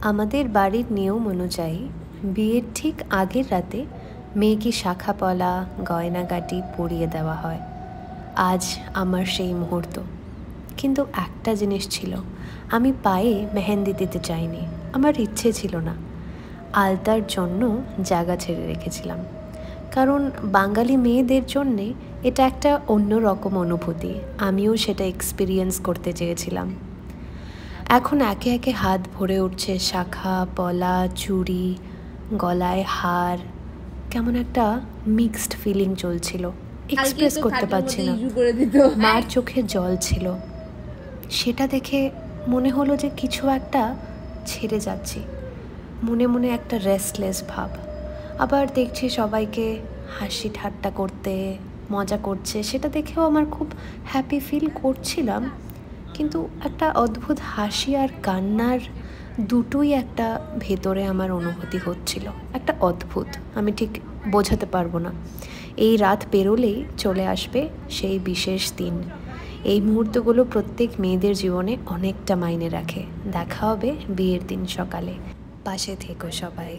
আমাদের বাড়ির নিয়ম অনুযায়ী বিয়ের ঠিক আগের রাতে মেয়েকে শাখা পলা গয়নাগাটি পরিয়ে দেওয়া হয়। আজ আমার সেই মুহূর্ত। কিন্তু একটা জিনিস ছিল, আমি পায়ে মেহেন্দি দিতে চাইনি, আমার ইচ্ছে ছিল না। আলতার জন্য জায়গা ছেড়ে রেখেছিলাম, কারণ বাঙালি মেয়েদের জন্যে এটা একটা অন্য রকম অনুভূতি। আমিও সেটা এক্সপিরিয়েন্স করতে চেয়েছিলাম। এখন একে একে হাত ভরে উঠছে শাখা পলা চুড়ি, গলায় হার। কেমন একটা মিক্সড ফিলিং চলছিল, এক্সপ্রেস করতে পারছি না। মার চোখে জল ছিল, সেটা দেখে মনে হলো যে কিছু একটা ছেড়ে যাচ্ছি। মনে মনে একটা রেস্টলেস ভাব। আবার দেখছি সবাইকে হাসি ঠাট্টা করতে, মজা করছে, সেটা দেখেও আমার খুব হ্যাপি ফিল করছিলাম। কিন্তু একটা অদ্ভুত হাসি আর কান্নার দুটোই একটা ভেতরে আমার অনুভূতি হচ্ছিল, একটা অদ্ভুত, আমি ঠিক বোঝাতে পারবো না। এই রাত পেরোলেই চলে আসবে সেই বিশেষ দিন। এই মুহূর্তগুলো প্রত্যেক মেয়েদের জীবনে অনেকটা মাইনে রাখে। দেখা হবে বিয়ের দিন সকালে। পাশে থেকো সবাই।